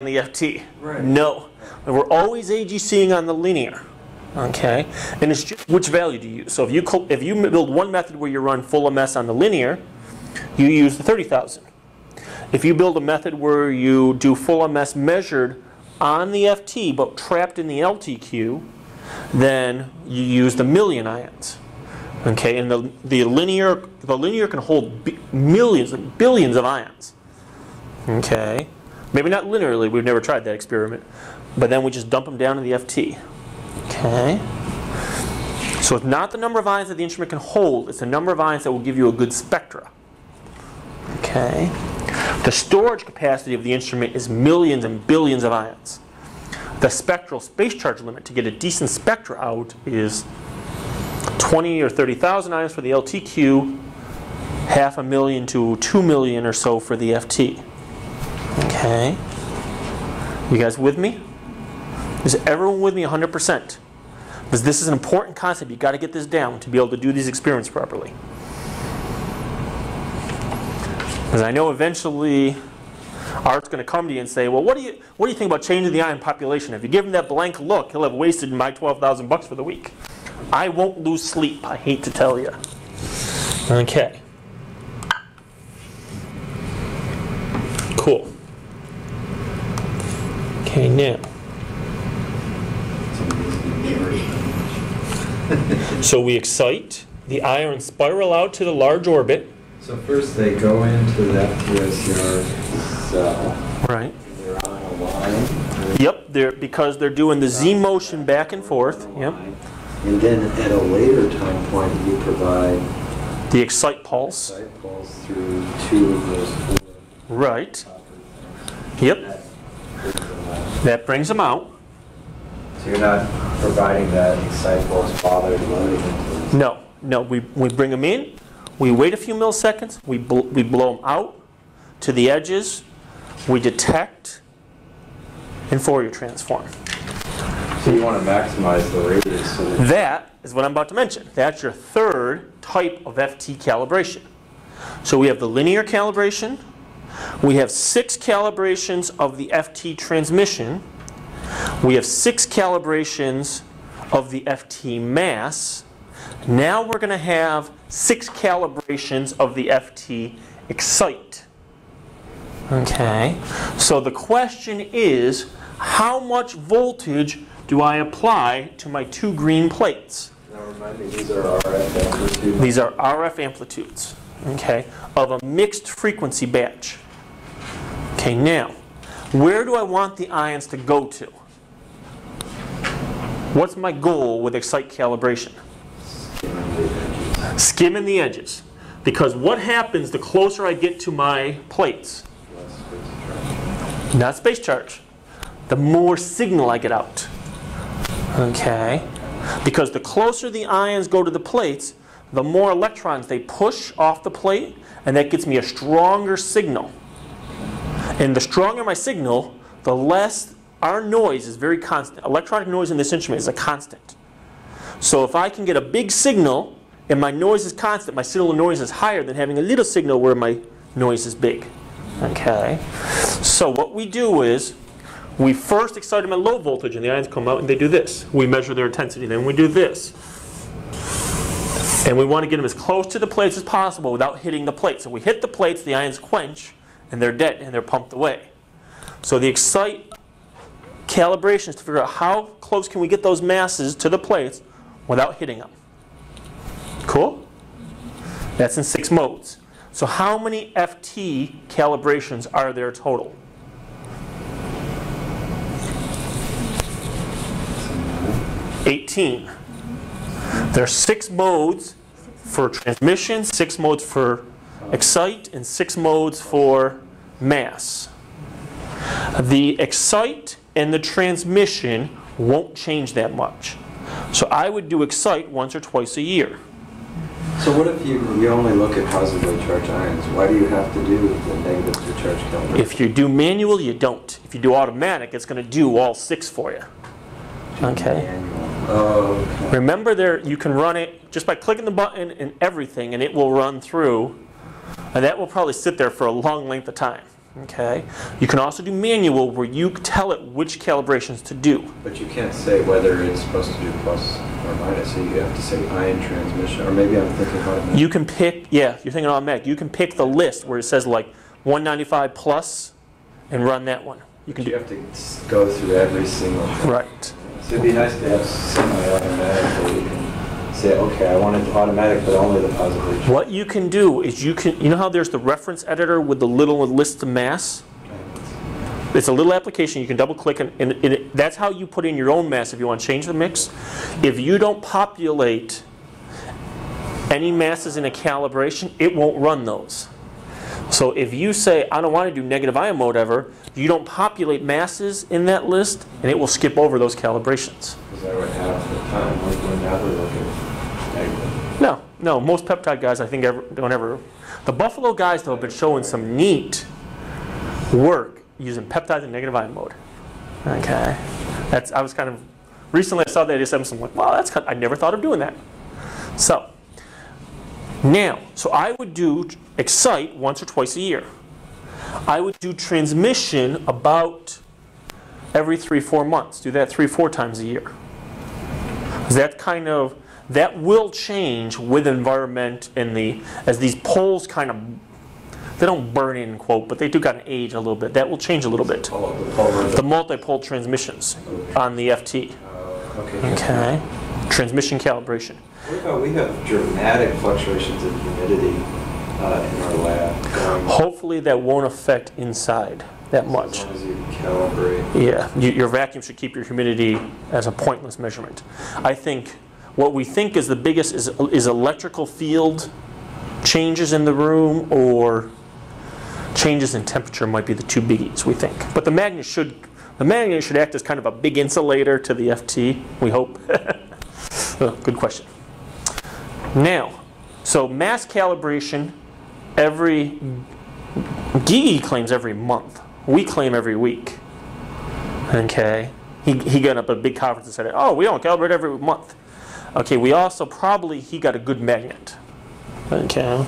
the FT. Right. No. We're always AGCing on the linear. Okay? And it's just which value do you use? So if you build one method where you run full MS on the linear, you use the 30,000. If you build a method where you do full MS measured on the FT but trapped in the LTQ, then you use the million ions. Okay? And the linear can hold millions, billions of ions. Okay? Maybe not linearly, we've never tried that experiment. But then we just dump them down in the FT. Okay? So it's not the number of ions that the instrument can hold, it's the number of ions that will give you a good spectra. Okay? The storage capacity of the instrument is millions and billions of ions. The spectral space charge limit to get a decent spectra out is 20 or 30,000 ions for the LTQ, 500,000 to 2 million or so for the FT. Okay? You guys with me? Is everyone with me 100%? Because this is an important concept. You've got to get this down to be able to do these experiments properly. Because I know eventually Art's going to come to you and say, well, what do you think about changing the ion population? If you give him that blank look, he'll have wasted my $12,000 for the week. I won't lose sleep, I hate to tell you. Okay. Cool. Okay, now. So we excite, the ions spiral out to the large orbit. So first they go into that FTICR cell. Right. They're on a line. Yep, because they're doing the Z motion back and forth. Yep. And then at a later time point you provide the excite pulse. Excite pulse through two of those four. Right. Yep. That brings them out. So you're not providing that excite pulse while they're loading into No, no. We bring them in. We wait a few milliseconds. We blow them out to the edges. We detect and Fourier transform. So you want to maximize the radius. So that is what I'm about to mention. That's your third type of FT calibration. So we have the linear calibration. We have 6 calibrations of the FT transmission. We have 6 calibrations of the FT mass. Now we're going to have 6 calibrations of the FT excite. Okay, so the question is, how much voltage do I apply to my 2 green plates? now remind me, these are RF amplitudes. These are RF amplitudes, okay, of a mixed frequency batch. Okay, now, where do I want the ions to go to? What's my goal with excite calibration? Skimming the edges. Because what happens the closer I get to my plates? Not space charge. The more signal I get out. Okay? Because the closer the ions go to the plates, the more electrons they push off the plate, and that gets me a stronger signal. And the stronger my signal, the less our noise is very constant. Electronic noise in this instrument is a constant. So if I can get a big signal and my noise is constant, my signal noise is higher than having a little signal where my noise is big. Okay? So what we do is we first excite them at low voltage and the ions come out and they do this. We measure their intensity. Then we do this. And we want to get them as close to the plates as possible without hitting the plates. So we hit the plates, the ions quench, and they're dead and they're pumped away. So the excite calibration is to figure out how close can we get those masses to the plates without hitting them. Cool? That's in 6 modes. So how many FT calibrations are there total? 18. There are 6 modes for transmission, 6 modes for excite, and 6 modes for mass. The excite and the transmission won't change that much. So I would do excite once or twice a year. So what if you only look at positively charged ions? Why do you have to do the negatively charged calibration? If you do manual, you don't. If you do automatic, it's going to do all 6 for you. Okay. Oh, okay. Remember, there you can run it just by clicking the button and everything, and it will run through. And that will probably sit there for a long length of time. Okay. You can also do manual, where you tell it which calibrations to do. But you can't say whether it's supposed to do plus or minus, so you have to say ion transmission, or maybe I'm thinking automatic. You can pick, yeah, you're thinking automatic. You can pick the list where it says like 195 plus and run that one. You can You do have to go through every single thing. right. So it'd be nice to have semi-automatic where you can say, okay, I want it automatic, but only the positively charged. What you can do is you know how there's the reference editor with the little list of mass? It's a little application. You can double click and that's how you put in your own mass if you want to change the mix. If you don't populate any masses in a calibration, it won't run those. So if you say, I don't want to do negative ion mode ever, you don't populate masses in that list, and it will skip over those calibrations. Is that what happens at the time? Like when now they're looking negative. No, most peptide guys I think don't ever. The Buffalo guys though have been showing some neat work using peptides in negative ion mode. Okay, I was kind of, recently I saw that ASM, I'm like, wow, I never thought of doing that. So, now, so I would do excite once or twice a year. I would do transmission about every 3-4 months. Do that 3-4 times a year. That will change with environment and as these poles kind of, they don't burn in, quote, but they do kind of age a little bit. That will change a little bit. The multi-pole transmissions on the FT. Okay. Transmission calibration. What about we have dramatic fluctuations in humidity in our lab? Hopefully that won't affect inside that much. As long as you calibrate. Yeah, your vacuum should keep your humidity as a pointless measurement. I think what we think is the biggest is electrical field changes in the room, or changes in temperature might be the two biggies, we think. But the magnet should act as kind of a big insulator to the FT, we hope. Oh, good question. Now, so mass calibration, Gigi claims every month. We claim every week. Okay? He got up at a big conference and said, oh, we don't calibrate every month. Okay, we also he got a good magnet. Okay?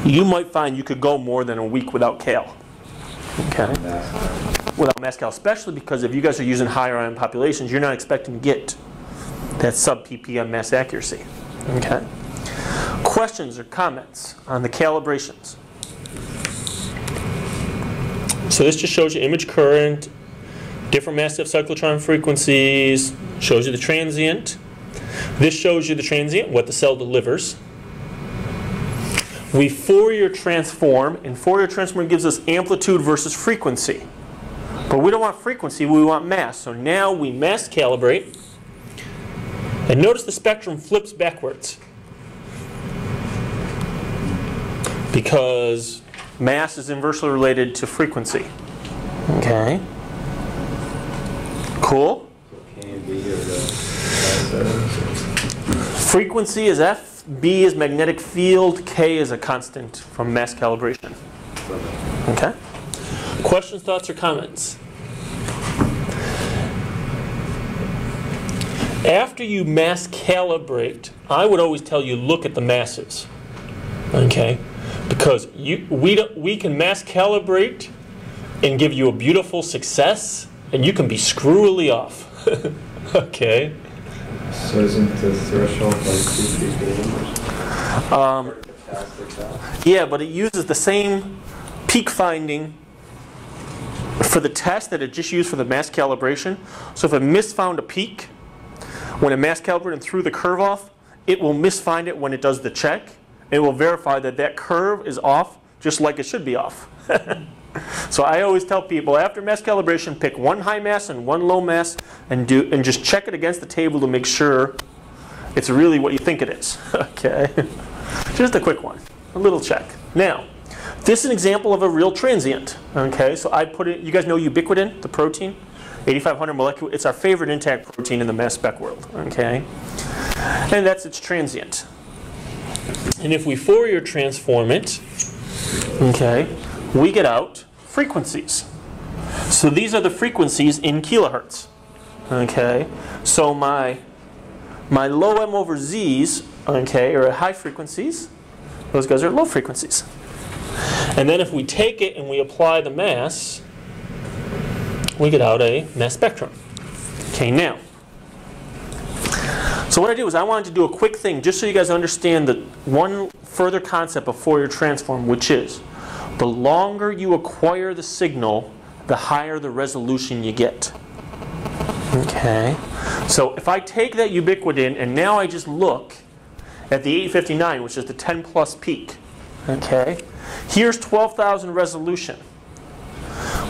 You might find you could go more than a week without cal. Okay? Without mass cal, especially because if you guys are using higher ion populations, you're not expecting to get that sub-ppm mass accuracy. Okay? Questions or comments on the calibrations? So this just shows you image current, different massive cyclotron frequencies, shows you the transient. This shows you the transient, what the cell delivers. We Fourier transform, and Fourier transform gives us amplitude versus frequency. But we don't want frequency, we want mass. So now we mass calibrate. And notice the spectrum flips backwards, because mass is inversely related to frequency. Okay. Cool? Frequency is F, B is magnetic field, K is a constant from mass calibration. Okay? Questions, thoughts, or comments? After you mass calibrate, I would always tell you look at the masses, okay? Because we can mass calibrate and give you a beautiful success, and you can be screwily off, okay? So isn't the threshold like 2 yeah, but it uses the same peak finding for the test that it just used for the mass calibration. So if it misfound a peak, when it mass calibrated and threw the curve off, it will misfind it when it does the check. It will verify that that curve is off, just like it should be off. So I always tell people, after mass calibration, pick one high mass and one low mass, and just check it against the table to make sure it's really what you think it is. Okay, just a quick one, a little check. Now, this is an example of a real transient. Okay, so I put it. You guys know ubiquitin, the protein. 8,500 molecular, it's our favorite intact protein in the mass spec world, okay? And that's its transient. And if we Fourier transform it, okay, we get out frequencies. So these are the frequencies in kilohertz, okay? So my low M over Z's, okay, are at high frequencies. Those guys are at low frequencies. And then if we take it and we apply the mass, we get out a mass spectrum. Okay, now, so what I do is I wanted to do a quick thing just so you guys understand the one further concept of Fourier transform, which is the longer you acquire the signal, the higher the resolution you get. Okay, so if I take that ubiquitin and now I just look at the 859, which is the 10 plus peak, okay, here's 12,000 resolution,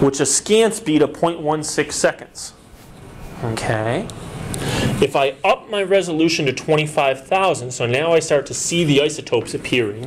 which is a scan speed of 0.16 seconds. Okay, if I up my resolution to 25,000, so now I start to see the isotopes appearing,